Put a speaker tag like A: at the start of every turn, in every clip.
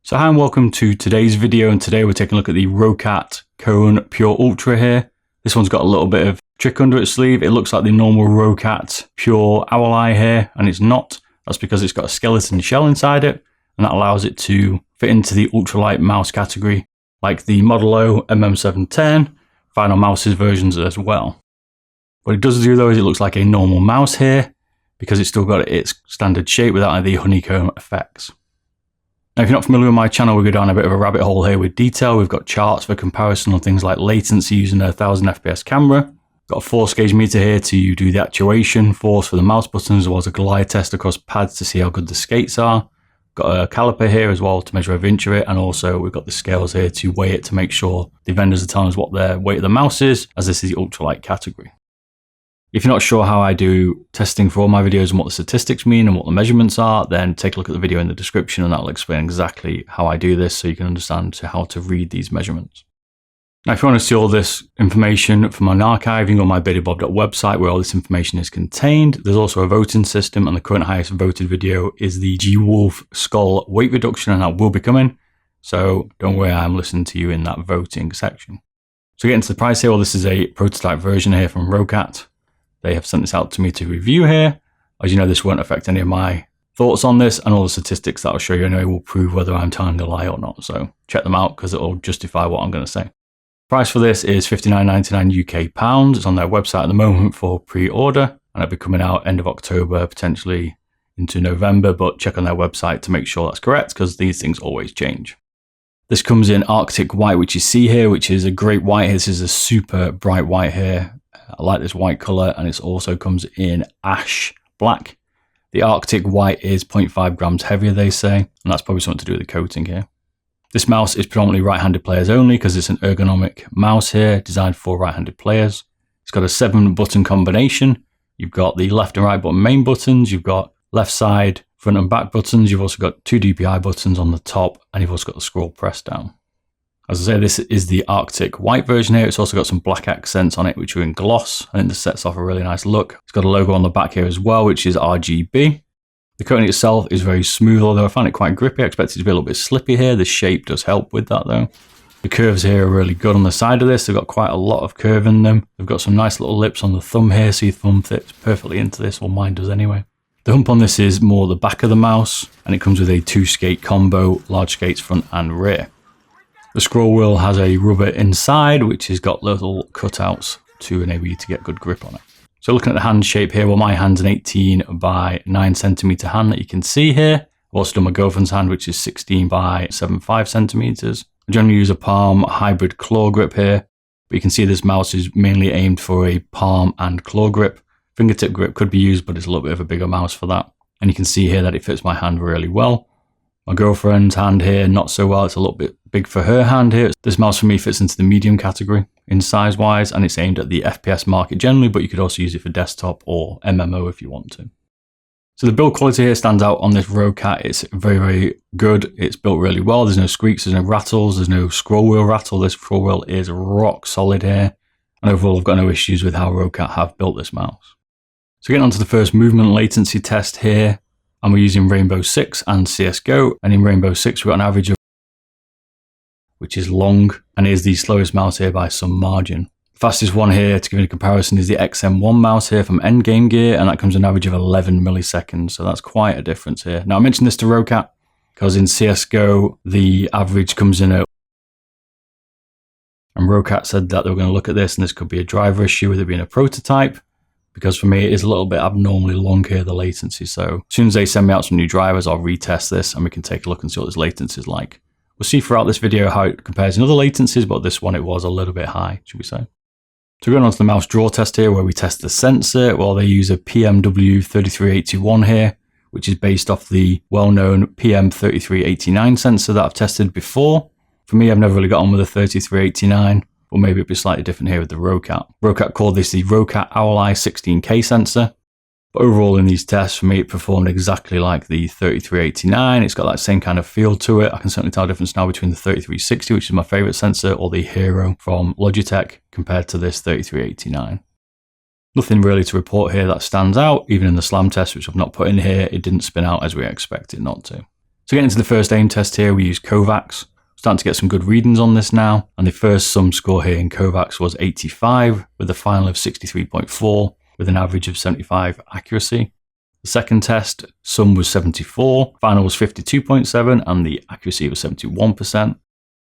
A: So hi and welcome to today's video, and today we're taking a look at the Roccat Kone Pure Ultra here. This one's got a little bit of trick under its sleeve. It looks like the normal Roccat Pure Owl Eye here, and it's not. That's because it's got a skeleton shell inside it, and that allows it to fit into the ultralight mouse category, like the Model O MM710, Final Mouse's versions as well. What it does do though is it looks like a normal mouse here, because it's still got its standard shape without the honeycomb effects. Now, if you're not familiar with my channel, we go down a bit of a rabbit hole here with detail. We've got charts for comparison on things like latency using a 1000 FPS camera. Got a force gauge meter here to do the actuation force for the mouse buttons, as well as a glide test across pads to see how good the skates are. Got a caliper here as well to measure every inch of it, and also we've got the scales here to weigh it to make sure the vendors are telling us what their weight of the mouse is, as this is the ultralight category. If you're not sure how I do testing for all my videos and what the statistics mean and what the measurements are, then take a look at the video in the description and that will explain exactly how I do this so you can understand how to read these measurements. Now, if you want to see all this information from an archive, you can go on my Beardedbob website where all this information is contained. There's also a voting system, and the current highest voted video is the G-Wolf skull weight reduction, and that will be coming. So don't worry, I'm listening to you in that voting section. So getting to the price here, well, this is a prototype version here from Roccat. They have sent this out to me to review here. As you know, this won't affect any of my thoughts on this, and all the statistics that I'll show you anyway will prove whether I'm telling a lie or not. So check them out because it will justify what I'm going to say. Price for this is £59.99 UK pounds. It's on their website at the moment for pre-order, and it'll be coming out end of October, potentially into November, but check on their website to make sure that's correct because these things always change. This comes in Arctic White, which you see here, which is a great white. This is a super bright white here. I like this white color, and it also comes in ash black. The Arctic White is 0.5 grams heavier, they say, and that's probably something to do with the coating here. This mouse is predominantly right-handed players only because it's an ergonomic mouse here designed for right-handed players. It's got a 7-button combination. You've got the left and right button main buttons. You've got left side, front and back buttons. You've also got 2 DPI buttons on the top, and you've also got the scroll press down. As I say, this is the Arctic White version here. It's also got some black accents on it, which are in gloss. I think this sets off a really nice look. It's got a logo on the back here as well, which is RGB. The coating itself is very smooth, although I find it quite grippy. I expect it to be a little bit slippy here. The shape does help with that though. The curves here are really good on the side of this. They've got quite a lot of curve in them. They've got some nice little lips on the thumb here, so your thumb fits perfectly into this, or mine does anyway. The hump on this is more the back of the mouse, and it comes with a 2-skate combo, large skates front and rear. The scroll wheel has a rubber inside, which has got little cutouts to enable you to get good grip on it. So looking at the hand shape here, well, my hand's an 18 by 9 centimeter hand that you can see here. I've also done my girlfriend's hand, which is 16 by 7.5 centimeters. I generally use a palm hybrid claw grip here, but you can see this mouse is mainly aimed for a palm and claw grip. Fingertip grip could be used, but it's a little bit of a bigger mouse for that. And you can see here that it fits my hand really well. My girlfriend's hand here, not so well. It's a little bit big for her hand here. This mouse for me fits into the medium category in size-wise, and it's aimed at the FPS market generally, but you could also use it for desktop or MMO if you want to. So the build quality here stands out on this Roccat. It's very, very good. It's built really well. There's no squeaks, there's no rattles, there's no scroll wheel rattle. This scroll wheel is rock solid here. And overall, I've got no issues with how Roccat have built this mouse. So getting on to the first movement latency test here. And we're using Rainbow 6 and CSGO, and in Rainbow 6 we've got an average of, which is long, and is the slowest mouse here by some margin. The fastest one here, to give you a comparison, is the XM1 mouse here from Endgame Gear, and that comes an average of 11 milliseconds, so that's quite a difference here. Now I mentioned this to Roccat, because in CSGO the average comes in at, and Roccat said that they were going to look at this, and this could be a driver issue with it being a prototype. Because for me, it is a little bit abnormally long here, the latency. So as soon as they send me out some new drivers, I'll retest this and we can take a look and see what this latency is like. We'll see throughout this video how it compares in other latencies, but this one, it was a little bit high, should we say. So going on to the mouse draw test here, where we test the sensor. Well, they use a PMW3381 here, which is based off the well-known PM3389 sensor that I've tested before. For me, I've never really got on with the 3389. Or maybe it'd be slightly different here with the Roccat. Roccat called this the Roccat Owl Eye 16K sensor. But overall in these tests, for me, it performed exactly like the 3389. It's got that same kind of feel to it. I can certainly tell a difference now between the 3360, which is my favorite sensor, or the Hero from Logitech, compared to this 3389. Nothing really to report here that stands out. Even in the slam test, which I've not put in here, it didn't spin out as we expected not to. So getting into the first aim test here, we use Kovaak's. Starting to get some good readings on this now, and the first sum score here in Kovaak's was 85 with a final of 63.4 with an average of 75 accuracy. The second test, sum was 74, final was 52.7 and the accuracy was 71%.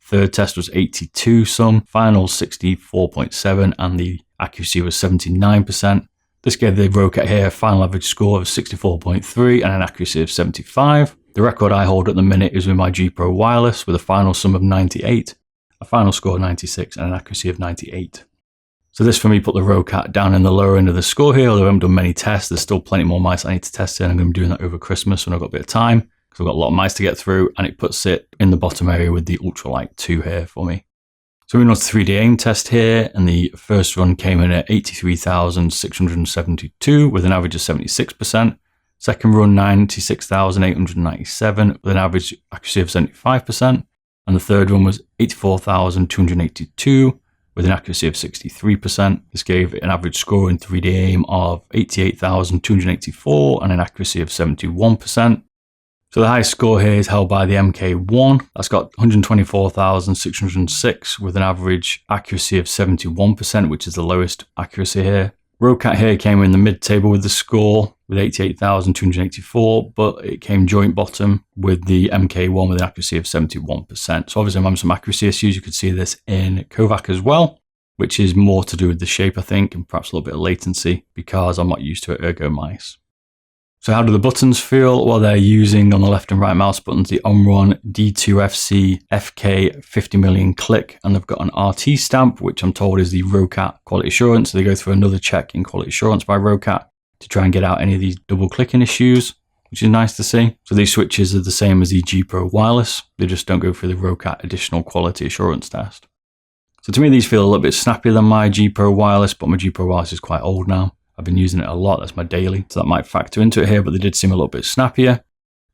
A: Third test was 82 sum, final 64.7 and the accuracy was 79%. This gave the Roccat here a final average score of 64.3 and an accuracy of 75. The record I hold at the minute is with my G Pro Wireless with a final sum of 98, a final score of 96 and an accuracy of 98. So this for me put the Roccat down in the lower end of the score here, although I haven't done many tests. There's still plenty more mice I need to test in. I'm going to be doing that over Christmas when I've got a bit of time because I've got a lot of mice to get through, and it puts it in the bottom area with the Ultralight 2 here for me. So we went on to 3D aim test here, and the first run came in at 83,672 with an average of 76%. Second run 96,897 with an average accuracy of 75%. And the third one was 84,282 with an accuracy of 63%. This gave an average score in 3D aim of 88,284 and an accuracy of 71%. So the highest score here is held by the MK1. That's got 124,606 with an average accuracy of 71%, which is the lowest accuracy here. Roccat here came in the mid-table with the score with 88,284, but it came joint bottom with the MK1 with an accuracy of 71%. So obviously I'm having some accuracy issues. You could see this in Kovaak as well, which is more to do with the shape, I think, and perhaps a little bit of latency because I'm not used to it Ergo mice. So how do the buttons feel? Well, they're using on the left and right mouse buttons the Omron D2FC FK 50 million click, and they've got an RT stamp, which I'm told is the Roccat quality assurance. So they go through another check in quality assurance by Roccat to try and get out any of these double clicking issues, which is nice to see. So these switches are the same as the G Pro Wireless. They just don't go through the Roccat additional quality assurance test. So to me, these feel a little bit snappier than my G Pro Wireless, but my G Pro Wireless is quite old now. I've been using it a lot, that's my daily, so that might factor into it here, but they did seem a little bit snappier.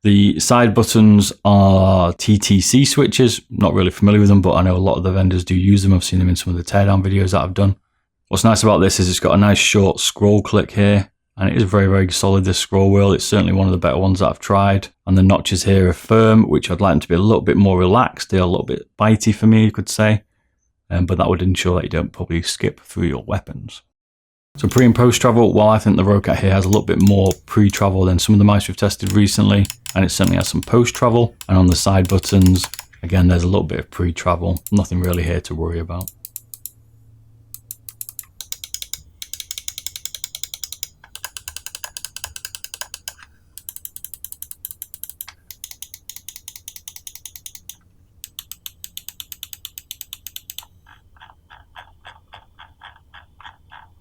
A: The side buttons are TTC switches, not really familiar with them, but I know a lot of the vendors do use them. I've seen them in some of the teardown videos that I've done. What's nice about this is it's got a nice short scroll click here, and it is very, very solid, this scroll wheel. It's certainly one of the better ones that I've tried. And the notches here are firm, which I'd like them to be a little bit more relaxed. They're a little bit bitey for me, you could say, but that would ensure that you don't probably skip through your weapons. So pre and post travel, well, I think the Roccat here has a little bit more pre-travel than some of the mice we've tested recently, and it certainly has some post-travel. And on the side buttons, again, there's a little bit of pre-travel. Nothing really here to worry about.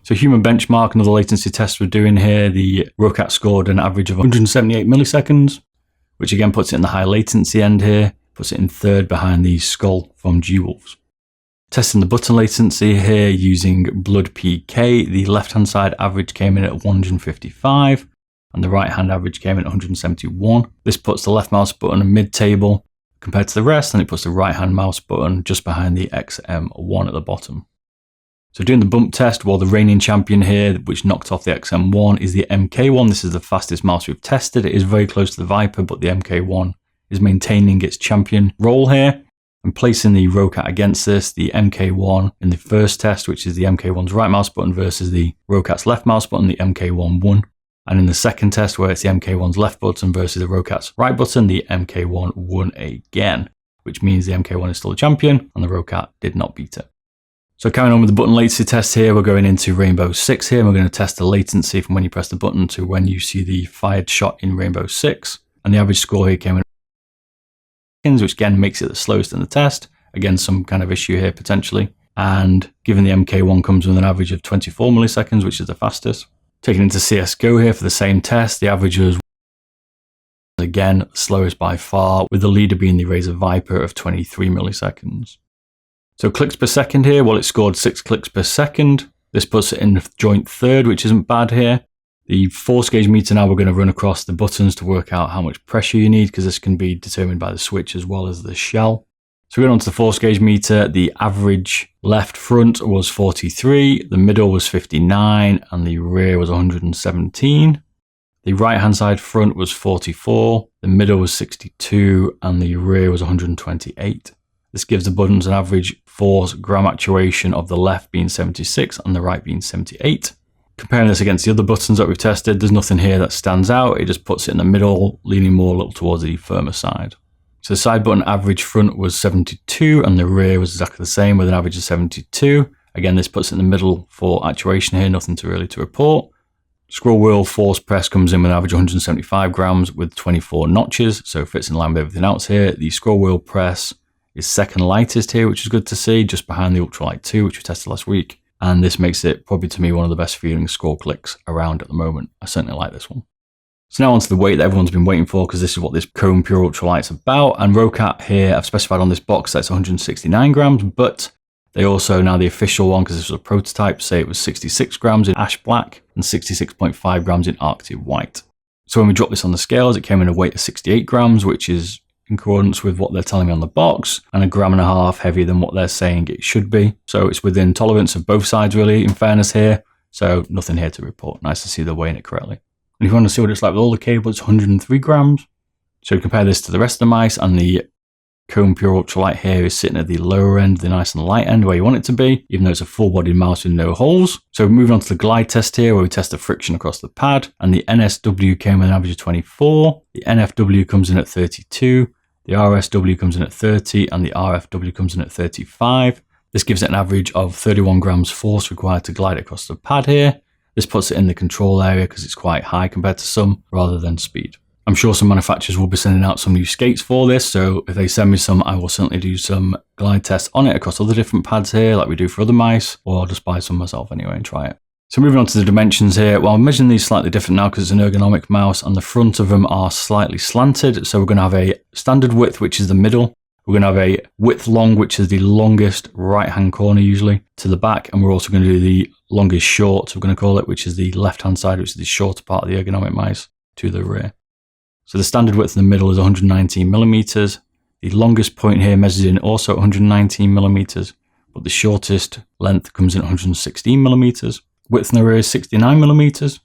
A: So human benchmark, another latency test we're doing here, the Roccat scored an average of 178 milliseconds, which again puts it in the high latency end here, puts it in third behind the Skull from G-Wolves. Testing the button latency here using Blood PK, the left-hand side average came in at 155, and the right-hand average came in at 171. This puts the left mouse button mid-table compared to the rest, and it puts the right-hand mouse button just behind the XM1 at the bottom. So doing the bump test, well, the reigning champion here, which knocked off the XM1, is the MK1. This is the fastest mouse we've tested. It is very close to the Viper, but the MK1 is maintaining its champion role here. And placing the Roccat against this, the MK1 in the first test, which is the MK1's right mouse button versus the Roccat's left mouse button, the MK1 won. And in the second test, where it's the MK1's left button versus the Roccat's right button, the MK1 won again, which means the MK1 is still a champion and the Roccat did not beat it. So carrying on with the button latency test here, we're going into Rainbow 6 here. And we're going to test the latency from when you press the button to when you see the fired shot in Rainbow 6. And the average score here came in, which again makes it the slowest in the test. Again, some kind of issue here potentially. And given the MK1 comes with an average of 24 milliseconds, which is the fastest. Taking into CSGO here for the same test, the average was again slowest by far, with the leader being the Razer Viper of 23 milliseconds. So clicks per second here, well, it scored 6 clicks per second. This puts it in joint third, which isn't bad here. The force gauge meter now we're going to run across the buttons to work out how much pressure you need, because this can be determined by the switch as well as the shell. So going on to the force gauge meter, the average left front was 43, the middle was 59, and the rear was 117. The right hand side front was 44, the middle was 62, and the rear was 128. This gives the buttons an average force gram actuation of the left being 76 and the right being 78. Comparing this against the other buttons that we've tested, there's nothing here that stands out. It just puts it in the middle, leaning more a little towards the firmer side. So the side button average front was 72 and the rear was exactly the same with an average of 72. Again, this puts it in the middle for actuation here, nothing to report. Scroll wheel force press comes in with an average 175 grams with 24 notches, so it fits in line with everything else here. The scroll wheel press is second lightest here, which is good to see, just behind the Ultralight 2, which we tested last week. And this makes it probably to me one of the best feeling scroll clicks around at the moment. I certainly like this one. So now onto the weight that everyone's been waiting for, because this is what this Kone Pure Ultralight's about. And Roccat here, I've specified on this box that it's 169 grams, but they also, now the official one, because this was a prototype, say it was 66 grams in ash black and 66.5 grams in Arctic white. So when we dropped this on the scales, it came in a weight of 68 grams, which is in accordance with what they're telling me on the box, and 1.5 grams heavier than what they're saying it should be. So it's within tolerance of both sides, really, in fairness here. So nothing here to report. Nice to see they're weighing it correctly. And if you want to see what it's like with all the cables, it's 103 grams. So compare this to the rest of the mice, and the Kone Pure Ultralight here is sitting at the lower end, the nice and light end where you want it to be, even though it's a full-bodied mouse with no holes. So moving on to the glide test here, where we test the friction across the pad, and the NSW came with an average of 24, the NFW comes in at 32, the RSW comes in at 30, and the RFW comes in at 35. This gives it an average of 31 grams force required to glide across the pad here. This puts it in the control area because it's quite high compared to some, rather than speed. I'm sure some manufacturers will be sending out some new skates for this, so if they send me some, I will certainly do some glide tests on it across other different pads here, like we do for other mice, or I'll just buy some myself anyway and try it. So moving on to the dimensions here, well, I'm measuring these slightly different now because it's an ergonomic mouse, and the front of them are slightly slanted. So we're going to have a standard width, which is the middle. We're going to have a width long, which is the longest right-hand corner usually, to the back. And we're also going to do the longest short, we're going to call it, which is the left-hand side, which is the shorter part of the ergonomic mice, to the rear. So the standard width in the middle is 119 millimeters. The longest point here measures in also 119 millimeters, but the shortest length comes in 116 millimeters. Width in the rear is 69 millimeters.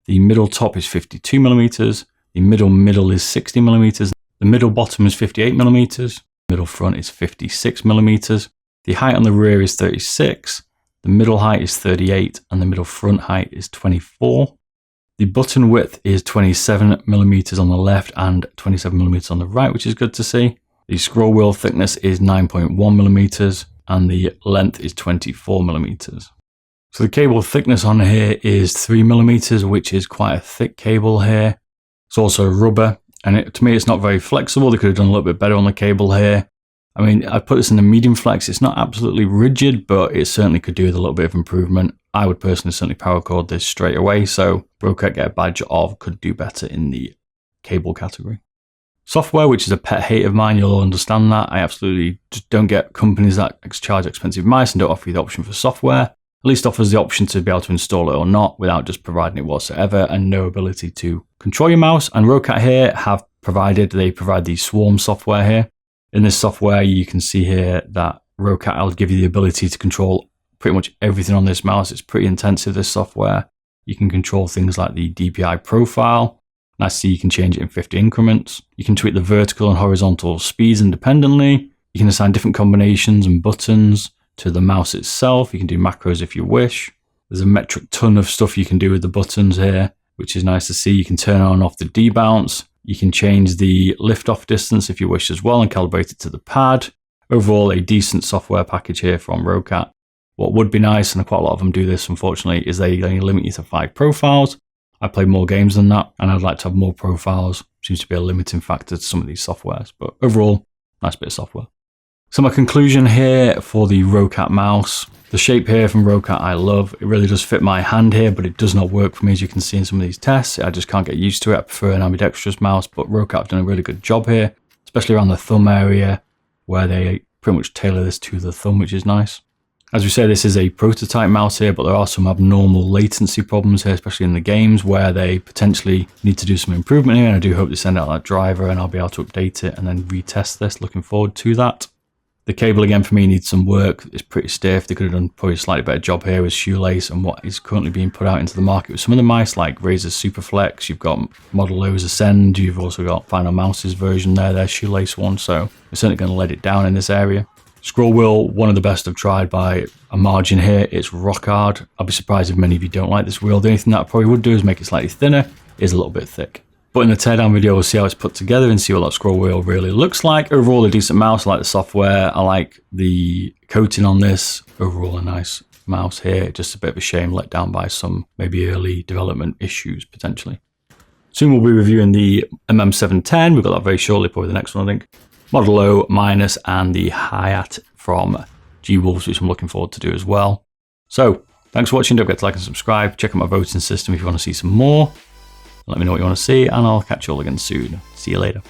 A: The middle top is 52 millimeters. The middle is 60 millimeters. The middle bottom is 58 millimeters. Middle front is 56 millimeters. The height on the rear is 36. The middle height is 38, and the middle front height is 24. The button width is 27 millimeters on the left and 27 millimeters on the right, which is good to see. The scroll wheel thickness is 9.1 millimeters, and the length is 24 millimeters. So the cable thickness on here is 3 millimeters, which is quite a thick cable here. It's also rubber, and to me, it's not very flexible. They could have done a little bit better on the cable here. I mean, I put this in the medium flex. It's not absolutely rigid, but it certainly could do with a little bit of improvement. I would personally certainly power cord this straight away. So Roccat get a badge of could do better in the cable category. Software, which is a pet hate of mine, you'll all understand that. I absolutely just don't get companies that charge expensive mice and don't offer you the option for software. At least offers the option to be able to install it or not without just providing it whatsoever, and no ability to control your mouse. And Roccat here they provide the Swarm software here. In this software, you can see here that Roccat will give you the ability to control pretty much everything on this mouse. It's pretty intensive, this software. You can control things like the DPI profile. And I see you can change it in 50 increments. You can tweak the vertical and horizontal speeds independently. You can assign different combinations and buttons to the mouse itself. You can do macros if you wish. There's a metric ton of stuff you can do with the buttons here, which is nice to see. You can turn on and off the debounce. You can change the lift-off distance if you wish as well and calibrate it to the pad. Overall, a decent software package here from Roccat. What would be nice, and quite a lot of them do this unfortunately, is they only limit you to 5 profiles. I play more games than that, and I'd like to have more profiles. Seems to be a limiting factor to some of these softwares, but overall, nice bit of software. So my conclusion here for the Roccat mouse. The shape here from Roccat I love. It really does fit my hand here, but it does not work for me, as you can see in some of these tests. I just can't get used to it. I prefer an ambidextrous mouse, but Roccat have done a really good job here, especially around the thumb area, where they pretty much tailor this to the thumb, which is nice. As we say, this is a prototype mouse here, but there are some abnormal latency problems here, especially in the games, where they potentially need to do some improvement here. And I do hope they send out that driver and I'll be able to update it and then retest this. Looking forward to that. The cable again for me needs some work. It's pretty stiff. They could have done probably a slightly better job here with shoelace and what is currently being put out into the market with some of the mice like Razer's Superflex. You've got Model O's Ascend. You've also got Final Mouse's version there, their shoelace one. So we're certainly going to let it down in this area. Scroll wheel, one of the best I've tried by a margin here. It's rock hard. I'll be surprised if many of you don't like this wheel. The only thing that I probably would do is make it slightly thinner. It is a little bit thick. But in the teardown video, we'll see how it's put together and see what that scroll wheel really looks like. Overall, a decent mouse. I like the software. I like the coating on this. Overall, a nice mouse here. Just a bit of a shame let down by some maybe early development issues, potentially. Soon we'll be reviewing the MM710. We've got that very shortly, probably the next one, I think. Model O minus and the Hayat from G-Wolves, which I'm looking forward to do as well. So, thanks for watching. Don't forget to like and subscribe. Check out my voting system if you want to see some more. Let me know what you want to see, and I'll catch you all again soon. See you later.